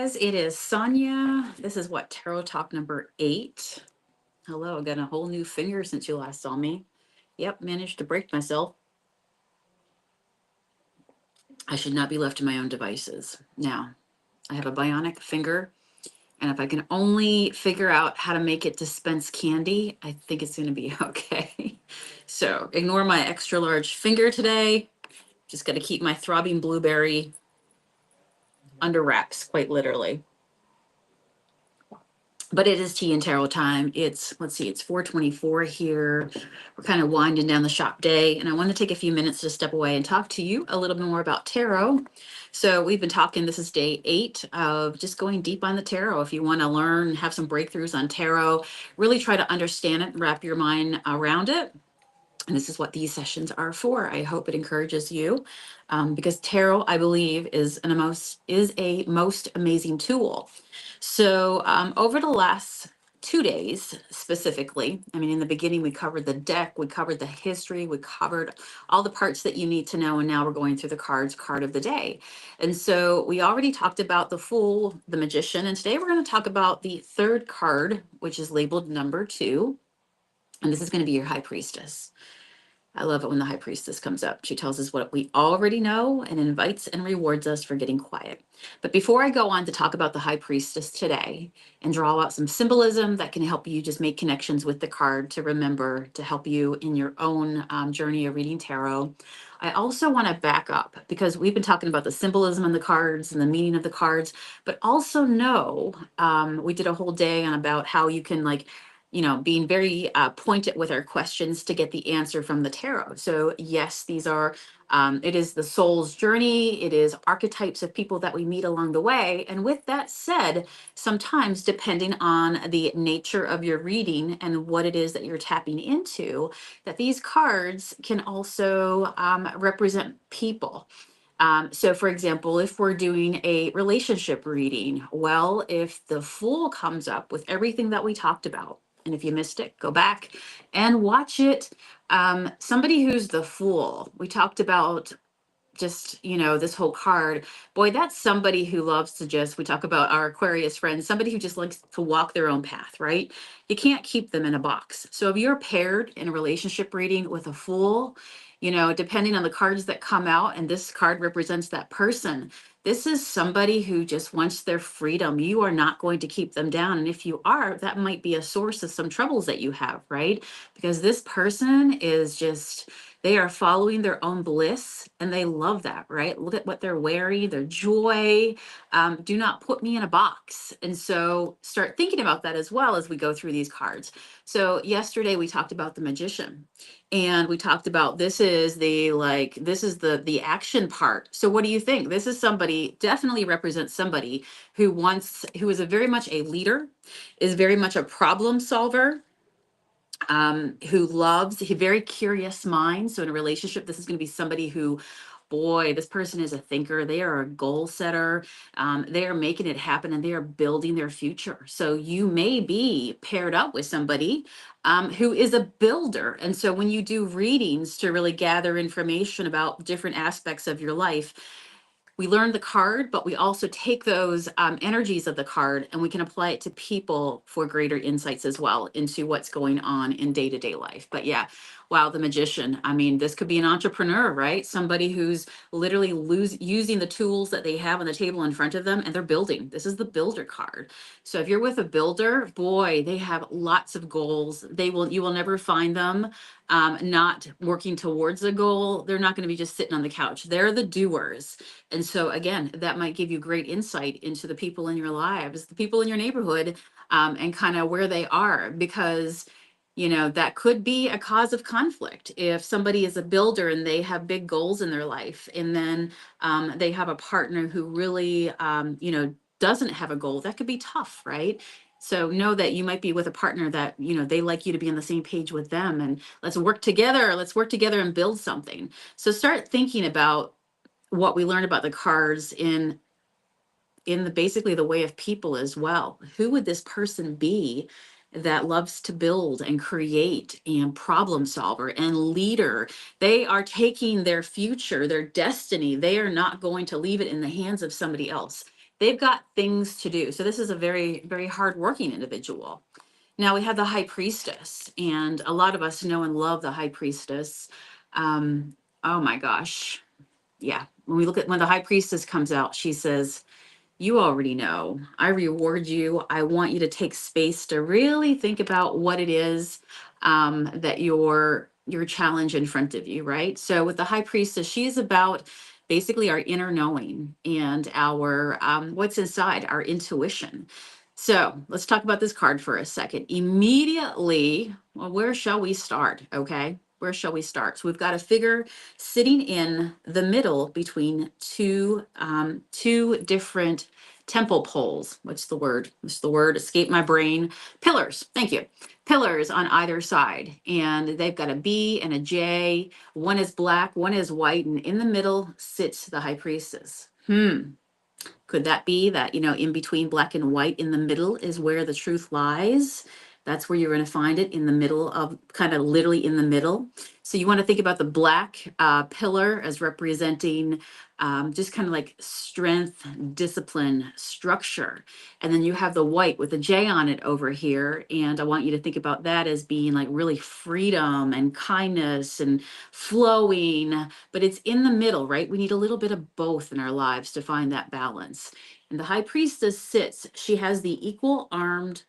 guys, it is Sonia. This is what, Tarot Talk number 8. Hello, I got a whole new finger since you last saw me. Yep, managed to break myself. I should not be left to my own devices. Now, I have a bionic finger, and if I can only figure out how to make it dispense candy, I think it's going to be okay. So ignore my extra large finger today. Just got to keep my throbbing blueberry under wraps, quite literally. But it is tea and tarot time. Let's see, it's 4:24 here. We're kind of winding down the shop day, and I want to take a few minutes to step away and talk to you a little bit more about tarot. So we've been talking, this is day 8 of just going deep on the tarot. If you want to learn, have some breakthroughs on tarot, really try to understand it and wrap your mind around it. And this is what these sessions are for. I hope it encourages you, because tarot, I believe, is a most amazing tool. So over the last 2 days specifically, I mean, in the beginning, we covered the deck, we covered the history, we covered all the parts that you need to know. And now we're going through the card of the day. And so we already talked about the Fool, the Magician. And today we're going to talk about the third card, which is labeled number 2. And this is going to be your High Priestess. I love it when the High Priestess comes up. She tells us what we already know and invites and rewards us for getting quiet. But before I go on to talk about the High Priestess today and draw out some symbolism that can help you just make connections with the card to remember, to help you in your own journey of reading tarot, I also want to back up, because we've been talking about the symbolism in the cards and the meaning of the cards, but also know, we did a whole day on about how you can, like, being very pointed with our questions to get the answer from the tarot. So yes, these are, it is the soul's journey. It is archetypes of people that we meet along the way. And with that said, sometimes depending on the nature of your reading and what it is that you're tapping into, that these cards can also represent people. So for example, if we're doing a relationship reading, well, if the Fool comes up with everything that we talked about, and if you missed it, go back and watch it. Somebody who's the Fool, we talked about just, this whole card. Boy, that's somebody who loves to just, we talk about our Aquarius friends, somebody who just likes to walk their own path, right? You can't keep them in a box. So if you're paired in a relationship reading with a Fool, depending on the cards that come out, and this card represents that person, this is somebody who just wants their freedom. You are not going to keep them down. And if you are, that might be a source of some troubles that you have, right? Because this person is just, they are following their own bliss, and they love that, right? Look at what they're wearing, their joy. Do not put me in a box. And so start thinking about that as well as we go through these cards. So yesterday we talked about the Magician, and we talked about, this is the action part. So what do you think? This is somebody, definitely represents somebody who is very much a leader, is very much a problem solver, who loves a very curious mind. So in a relationship, this is going to be somebody who, boy, this person is a thinker. They are a goal setter. They are making it happen, and they are building their future. So you may be paired up with somebody who is a builder. And so when you do readings to really gather information about different aspects of your life, we learn the card, but we also take those energies of the card and we can apply it to people for greater insights as well into what's going on in day-to-day life. But yeah, wow, the Magician. I mean, this could be an entrepreneur, right? Somebody who's literally using the tools that they have on the table in front of them, and they're building. This is the builder card. So if you're with a builder, boy, they have lots of goals. You will never find them not working towards a goal. They're not going to be just sitting on the couch. They're the doers. And so again, that might give you great insight into the people in your lives, the people in your neighborhood, and kind of where they are, because that could be a cause of conflict. If somebody is a builder and they have big goals in their life, and then they have a partner who really doesn't have a goal, that could be tough, right? So know that you might be with a partner that, they like you to be on the same page with them, and let's work together. Let's work together and build something. So start thinking about what we learned about the cards in the basically the way of people as well. Who would this person be that loves to build and create and problem solver and leader? They are taking their future, their destiny. They are not going to leave it in the hands of somebody else. They've got things to do. So this is a very, very hardworking individual. Now we have the high priestess, and a lot of us know and love the high priestess. Um, oh my gosh. Yeah. When the high priestess comes out, she says, you already know. I reward you. I want you to take space to really think about what it is that your challenge in front of you, right? So with the high priestess, she's about basically our inner knowing and our what's inside, our intuition. So let's talk about this card for a second. Immediately, well, where shall we start? Okay, where shall we start? So we've got a figure sitting in the middle between two different temple poles. What's the word? What's the word? Escape my brain. Pillars. Thank you. Pillars on either side, and they've got a B and a J. One is black, one is white, and in the middle sits the high priestess. Could that be that, in between black and white, in the middle is where the truth lies? That's where you're going to find it, in the middle of, kind of literally in the middle. So you want to think about the black pillar as representing just kind of like strength, discipline, structure. And then you have the white with a J on it over here. And I want you to think about that as being like really freedom and kindness and flowing, but it's in the middle, right? We need a little bit of both in our lives to find that balance. And the high priestess sits, she has the equal armed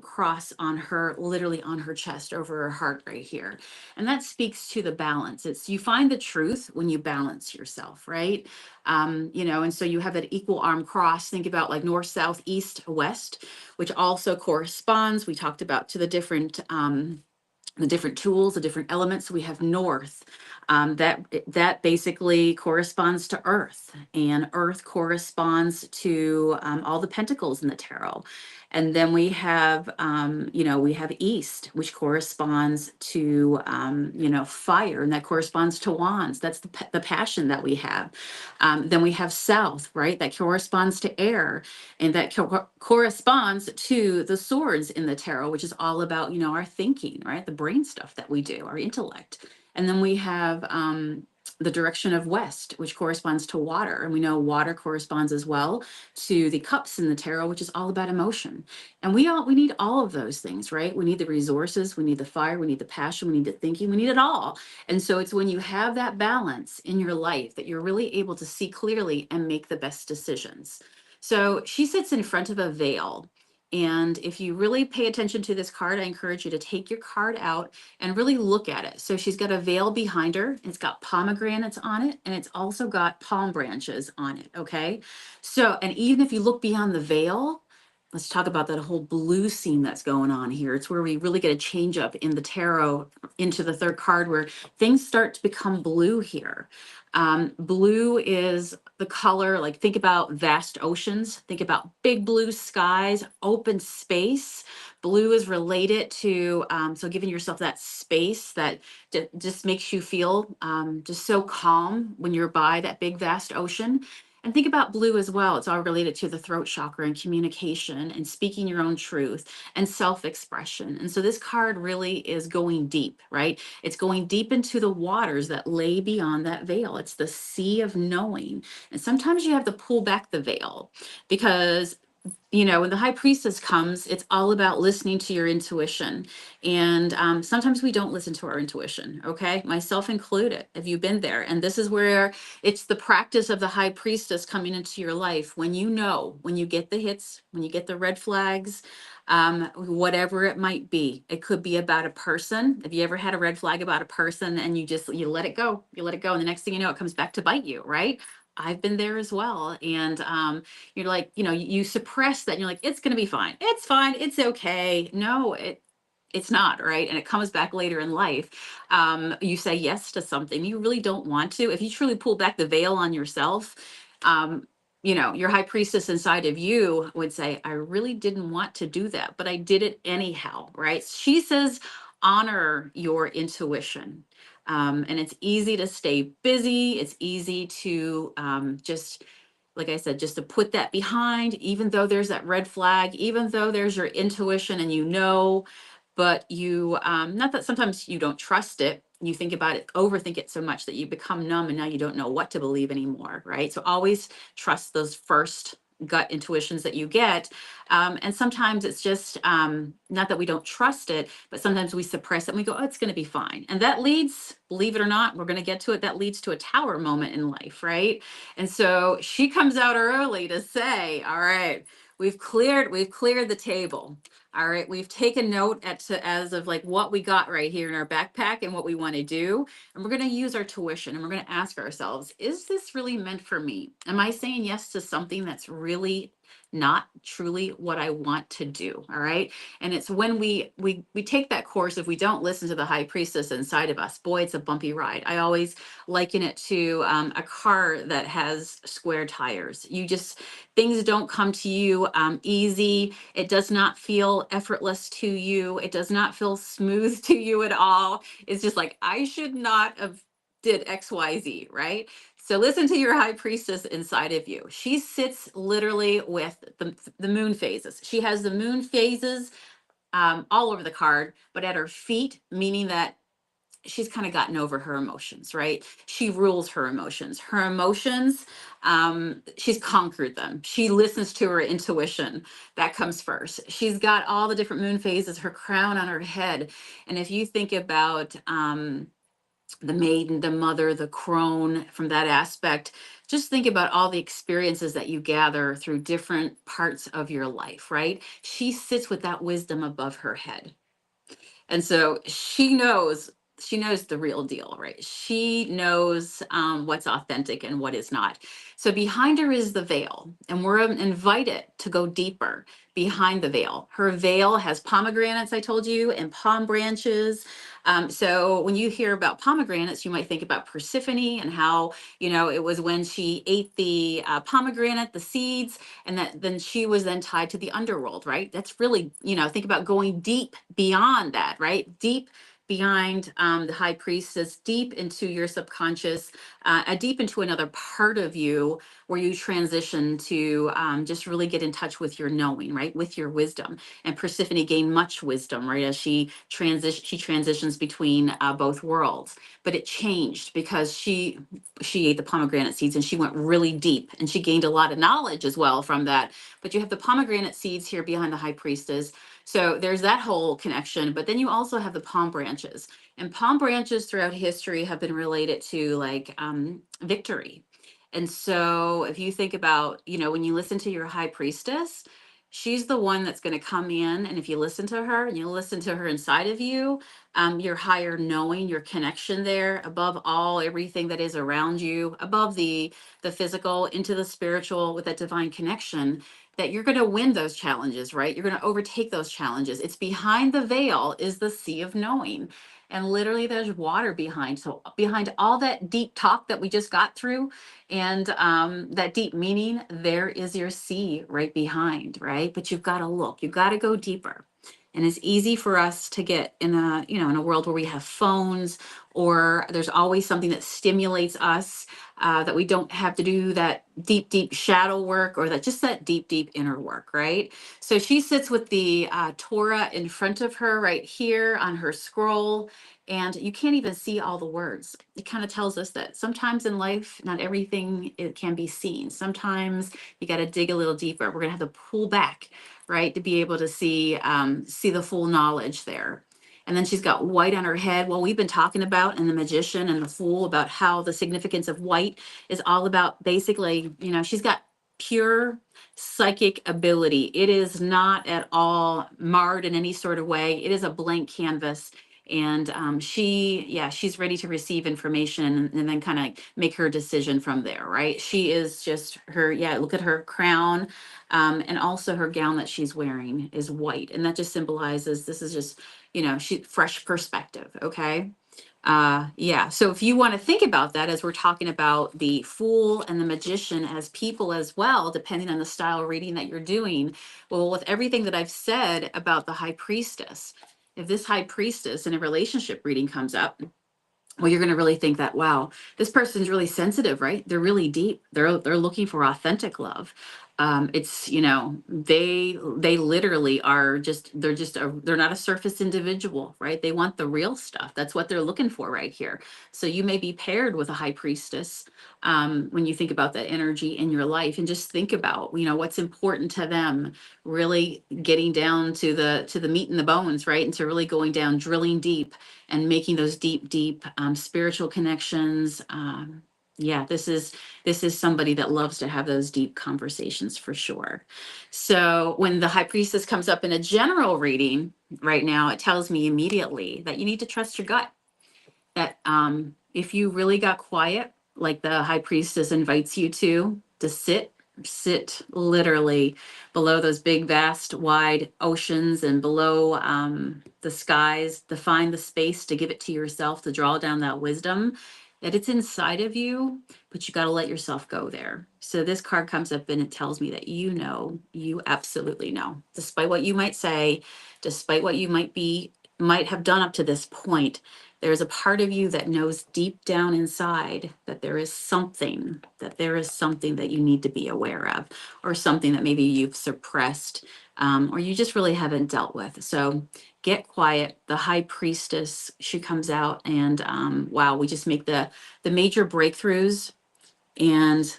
cross on her, literally on her chest over her heart right here. And that speaks to the balance. It's you find the truth when you balance yourself, right? And so you have that equal arm cross. Think about like north, south, east, west, which also corresponds. We talked about to the different tools, the different elements. We have north. That basically corresponds to earth, and earth corresponds to all the pentacles in the tarot. And then we have east, which corresponds to fire, and that corresponds to wands. That's the passion that we have. Then we have south, right? That corresponds to air, and that corresponds to the swords in the tarot, which is all about our thinking, right? The brain stuff that we do, our intellect. And then we have the direction of west, which corresponds to water, and we know water corresponds as well to the cups in the tarot, which is all about emotion. And we need all of those things, right? We need the resources, we need the fire, we need the passion, we need the thinking, we need it all. And so it's when you have that balance in your life that you're really able to see clearly and make the best decisions. So she sits in front of a veil. And if you really pay attention to this card, I encourage you to take your card out and really look at it. So she's got a veil behind her. It's got pomegranates on it, and it's also got palm branches on it. Okay. So, and even if you look beyond the veil, let's talk about that whole blue scene that's going on here. It's where we really get a change up in the tarot into the third card, where things start to become blue here. Blue is the color, like think about vast oceans, think about big blue skies, open space. Blue is related to, so giving yourself that space that just makes you feel just so calm when you're by that big vast ocean. And think about blue as well. It's all related to the throat chakra and communication and speaking your own truth and self-expression. And so this card really is going deep, right? It's going deep into the waters that lay beyond that veil. It's the sea of knowing. And sometimes you have to pull back the veil because when the high priestess comes, it's all about listening to your intuition. And sometimes we don't listen to our intuition, okay? Myself included. Have you been there? And this is where it's the practice of the high priestess coming into your life. When when you get the hits, when you get the red flags, whatever it might be. It could be about a person. Have you ever had a red flag about a person and you let it go, and the next thing you know, it comes back to bite you, right? I've been there as well. And you're like, you suppress that and you're like, it's going to be fine. It's fine. It's okay. No, it's not, right? And it comes back later in life. You say yes to something you really don't want to. If you truly pull back the veil on yourself, your high priestess inside of you would say, I really didn't want to do that, but I did it anyhow, right? She says, honor your intuition. And it's easy to stay busy. It's easy to just, like I said, just to put that behind, even though there's that red flag, even though there's your intuition and but not that sometimes you don't trust it. You think about it, overthink it so much that you become numb and now you don't know what to believe anymore, right? So always trust those first gut intuitions that you get. And sometimes it's just not that we don't trust it, but sometimes we suppress it and we go, oh, it's going to be fine. And that leads, believe it or not, we're going to get to it, that leads to a tower moment in life, right? And so she comes out early to say, all right, we've cleared the table. All right, we've taken note as of like what we got right here in our backpack and what we want to do. And we're going to use our tuition and we're going to ask ourselves, is this really meant for me? Am I saying yes to something that's really not truly what I want to do? All right. And it's when we take that course, if we don't listen to the high priestess inside of us, boy, it's a bumpy ride. I always liken it to a car that has square tires. Things don't come to you easy. It does not feel effortless to you. It does not feel smooth to you at all. It's just like, I should not have did XYZ, right? So listen to your high priestess inside of you. She sits literally with the moon phases. She has the moon phases all over the card, but at her feet, meaning that she's kind of gotten over her emotions, right? She rules her emotions. Her emotions, she's conquered them. She listens to her intuition. That comes first. She's got all the different moon phases, her crown on her head. And if you think about the maiden, the mother, the crone from that aspect, just think about all the experiences that you gather through different parts of your life, right? She sits with that wisdom above her head. And so she knows the real deal, right? She knows what's authentic and what is not. So behind her is the veil, and we're invited to go deeper behind the veil. Her veil has pomegranates, I told you, and palm branches. So when you hear about pomegranates, you might think about Persephone and how, it was when she ate the pomegranate, the seeds, and that then she was then tied to the underworld, right? That's really, think about going deep beyond that, right? Deep behind the high priestess, deep into your subconscious, deep into another part of you where you transition to just really get in touch with your knowing, right? With your wisdom. And Persephone gained much wisdom, right? As she transitions between both worlds. But it changed because she ate the pomegranate seeds and she went really deep and she gained a lot of knowledge as well from that. But you have the pomegranate seeds here behind the high priestess. So there's that whole connection. But then you also have the palm branches. And palm branches throughout history have been related to like victory. And so if you think about, when you listen to your high priestess, she's the one that's going to come in. And if you listen to her and you listen to her inside of you, your higher knowing, your connection there, above all, everything that is around you, above the physical into the spiritual with that divine connection, that you're going to win those challenges, right? You're going to overtake those challenges. It's behind the veil is the sea of knowing. And literally there's water behind. So behind all that deep talk that we just got through and that deep meaning, there is your sea right behind, right? But you've got to look, you've got to go deeper. And it's easy for us to get in a world where we have phones or there's always something that stimulates us that we don't have to do that deep, deep shadow work or that deep, deep inner work, right? So she sits with the Torah in front of her right here on her scroll, and you can't even see all the words. It kind of tells us that sometimes in life, not everything it can be seen. Sometimes you got to dig a little deeper. We're gonna have to pull back, right, to be able to see the full knowledge there. And then she's got white on her head. Well, we've been talking about in the magician and the fool about how the significance of white is all about basically, she's got pure psychic ability. It is not at all marred in any sort of way. It is a blank canvas. And she's ready to receive information and then kind of make her decision from there, right? She is just look at her crown. And also her gown that she's wearing is white. And that just symbolizes this is just, she fresh perspective. Okay. So if you want to think about that as we're talking about the fool and the magician as people as well, depending on the style reading that you're doing, well, with everything that I've said about the high priestess, if this high priestess in a relationship reading comes up, well, you're going to really think that, wow, this person's really sensitive, right? They're really deep. They're looking for authentic love. It's, you know, they literally are just, they're not a surface individual, right? They want the real stuff. That's what they're looking for right here. So you may be paired with a high priestess, when you think about that energy in your life, and just think about, you know, what's important to them, really getting down to the meat and the bones, right? And to really going down, drilling deep and making those deep spiritual connections. Yeah, this is somebody that loves to have those deep conversations for sure. So when the high priestess comes up in a general reading right now, it tells me immediately that you need to trust your gut. That if you really got quiet, like the high priestess invites you to sit literally below those big, vast, wide oceans and below the skies, to find the space to give it to yourself, to draw down that wisdom, that it's inside of you, but you got to let yourself go there. So this card comes up and it tells me that you know, you absolutely know, despite what you might say, despite what you might have done up to this point, there's a part of you that knows deep down inside that there is something that you need to be aware of, or something that maybe you've suppressed, or you just really haven't dealt with. So get quiet. The high priestess, she comes out, and wow, we just make the major breakthroughs. And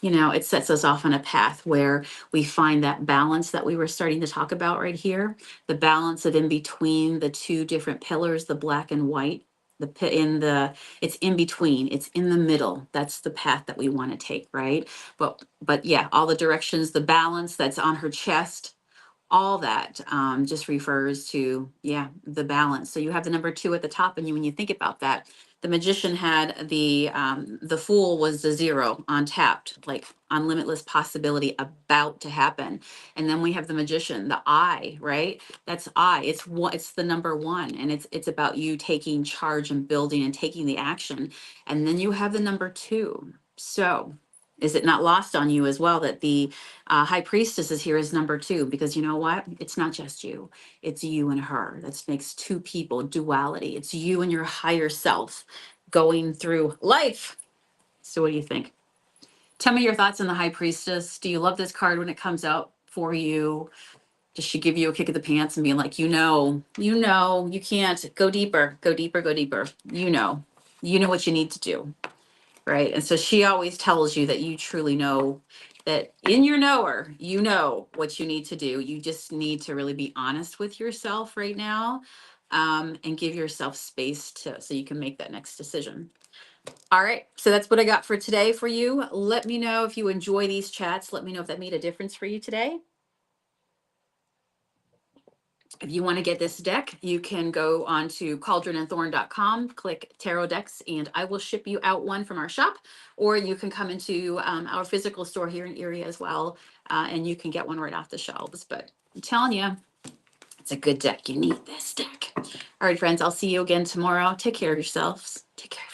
you know, it sets us off on a path where we find that balance that we were starting to talk about right here, the balance of in between the two different pillars, the black and white, it's in between, it's in the middle. That's the path that we want to take, right? But yeah, all the directions, the balance that's on her chest, all that just refers to, yeah, the balance. So you have the number 2 at the top, and when you think about that, the magician had the fool was the 0 on tapped, like on limitless possibility about to happen. And then we have the magician, the I, right? That's I. It's the number 1, and it's about you taking charge and building and taking the action. And then you have the number 2. So is it not lost on you as well that the high priestess is here as number 2? Because you know what? It's not just you. It's you and her. That makes 2 people, duality. It's you and your higher self going through life. So what do you think? Tell me your thoughts on the high priestess. Do you love this card when it comes out for you? Does she give you a kick of the pants and being like, you can't go deeper, go deeper, go deeper. You know what you need to do. Right. And so she always tells you that you truly know that in your knower, you know what you need to do. You just need to really be honest with yourself right now, and give yourself space so you can make that next decision. All right. So that's what I got for today for you. Let me know if you enjoy these chats. Let me know if that made a difference for you today. If you want to get this deck, you can go on to cauldronandthorn.com, click tarot decks, and I will ship you out one from our shop. Or you can come into our physical store here in Erie as well, and you can get one right off the shelves. But I'm telling you, it's a good deck. You need this deck. All right, friends, I'll see you again tomorrow. Take care of yourselves. Take care of yourselves.